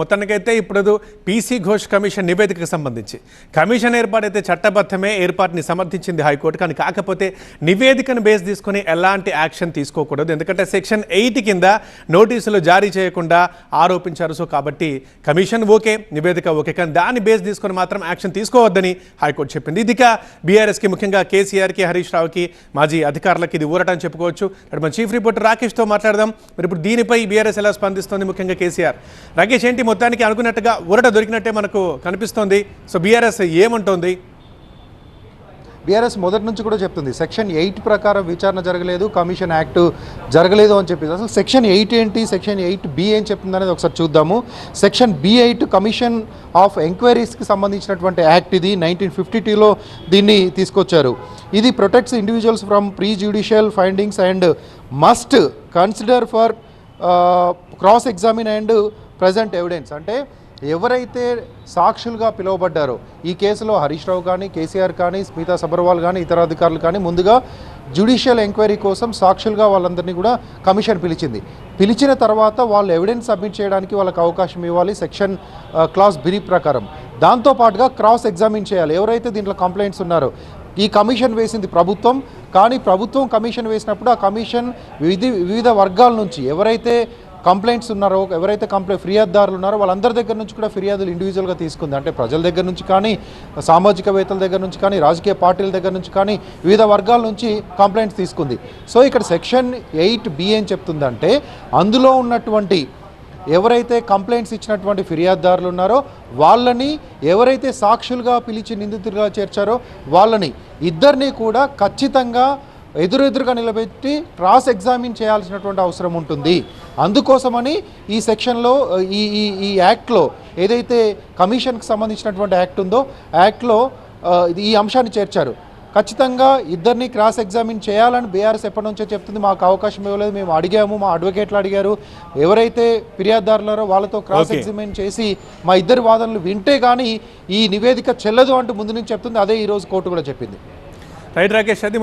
మొత్తానికైతే ఇప్పుడు PC Ghosh commission నివేదికకు సంబంధించి కమిషన్ ఏర్పాటైతే చట్టబద్ధమే ఏర్పాటుని సమర్థించింది హైకోర్టు. కానీ కాకపోతే నివేదికను బేస్ తీసుకుని ఎలాంటి యాక్షన్ తీసుకోకూడదు, ఎందుకంటే సెక్షన్ 8 కింద నోటీసులు జారీ చేయకుండా ఆరోపించారు. సో కాబట్టి కమిషన్ ఓకే, నివేదిక ఓకే, కానీ దాన్ని బేస్ తీసుకుని మాత్రం యాక్షన్ తీసుకోవద్దని హైకోర్టు చెప్పింది. ఇది బీఆర్ఎస్కి, ముఖ్యంగా కేసీఆర్కి, హరీష్ రావుకి, మాజీ అధికారులకి ఇది ఊరటని చెప్పుకోవచ్చు. ఇక్కడ మన చీఫ్ రిపోర్టర్ రాకేష్తో మాట్లాడదాం. మరి ఇప్పుడు దీనిపై బీఆర్ఎస్ ఎలా స్పందిస్తుంది, ముఖ్యంగా కేసీఆర్? రాకేష్, ఏంటి మొత్తానికి అనుకున్నట్టుగా ఊరట దొరికినట్టే మనకు కనిపిస్తోంది. So BRS ఏమంటోంది? బీఆర్ఎస్ మొదటి నుంచి కూడా చెప్తుంది సెక్షన్ 8 ప్రకారం విచారణ జరగలేదు, కమిషన్ యాక్ట్ జరగలేదు అని చెప్పి. అసలు సెక్షన్ 8 ఏంటి, సెక్షన్ 8B ఏం చెప్తుంది అనేది ఒకసారి చూద్దాము. సెక్షన్ B8 కమిషన్ ఆఫ్ ఎంక్వైరీస్కి సంబంధించినటువంటి యాక్ట్. ఇది 1952లో దీన్ని తీసుకొచ్చారు. ఇది protects individuals from pre judicial findings and must consider for cross examine and present evidence. అంటే ఎవరైతే సాక్షులుగా పిలువబడ్డారో, ఈ కేసులో హరీష్ రావు కానీ, కేసీఆర్ కానీ, స్మితా సబర్వాల్ కానీ, ఇతర అధికారులు కానీ, ముందుగా జ్యుడిషియల్ ఎంక్వైరీ కోసం సాక్షులుగా వాళ్ళందరినీ కూడా కమిషన్ పిలిచింది. పిలిచిన తర్వాత వాళ్ళు ఎవిడెన్స్ సబ్మిట్ చేయడానికి వాళ్ళకి అవకాశం ఇవ్వాలి సెక్షన్ క్లాస్ B ప్రకారం. దాంతోపాటుగా క్రాస్ ఎగ్జామిన్ చేయాలి ఎవరైతే దీంట్లో కంప్లైంట్స్ ఉన్నారో. ఈ కమిషన్ వేసింది ప్రభుత్వం, కానీ ప్రభుత్వం కమిషన్ వేసినప్పుడు ఆ కమిషన్ వివిధ వర్గాల నుంచి ఎవరైతే కంప్లైంట్స్ ఉన్నారో, ఎవరైతే ఫిర్యాదుదారులు ఉన్నారో వాళ్ళందరి దగ్గర నుంచి కూడా ఫిర్యాదులు ఇండివిజువల్గా తీసుకుంది. అంటే ప్రజల దగ్గర నుంచి కానీ, సామాజికవేత్తల దగ్గర నుంచి కానీ, రాజకీయ పార్టీల దగ్గర నుంచి కానీ, వివిధ వర్గాల నుంచి కంప్లైంట్స్ తీసుకుంది. సో ఇక్కడ సెక్షన్ 8B ఏం చెప్తుందంటే, అందులో ఉన్నటువంటి ఎవరైతే కంప్లైంట్స్ ఇచ్చినటువంటి ఫిర్యాదుదారులు ఉన్నారో వాళ్ళని, ఎవరైతే సాక్షులుగా పిలిచి నిందితులుగా చేర్చారో వాళ్ళని ఇద్దరిని కూడా ఖచ్చితంగా ఎదురుగా నిలబెట్టి క్రాస్ ఎగ్జామిన్ చేయాల్సినటువంటి అవసరం ఉంటుంది. అందుకోసమని ఈ సెక్షన్లో, ఈ యాక్ట్లో ఏదైతే కమిషన్కి సంబంధించినటువంటి యాక్ట్ ఉందో యాక్ట్లో ఈ అంశాన్ని చేర్చారు. ఖచ్చితంగా ఇద్దరిని క్రాస్ ఎగ్జామిన్ చేయాలని బీఆర్ఎస్ ఎప్పటి నుంచో చెప్తుంది. మాకు అవకాశం ఇవ్వలేదు, మేము అడిగాము, మా అడ్వకేట్లు అడిగారు, ఎవరైతే ఫిర్యాదుదారులారో వాళ్ళతో క్రాస్ ఎగ్జామిన్ చేసి మా ఇద్దరి వాదనలు వింటే కానీ ఈ నివేదిక చెల్లదు అంటూ ముందు నుంచి చెప్తుంది. అదే ఈరోజు కోర్టు కూడా చెప్పింది. రైట్ రాకేష్, అది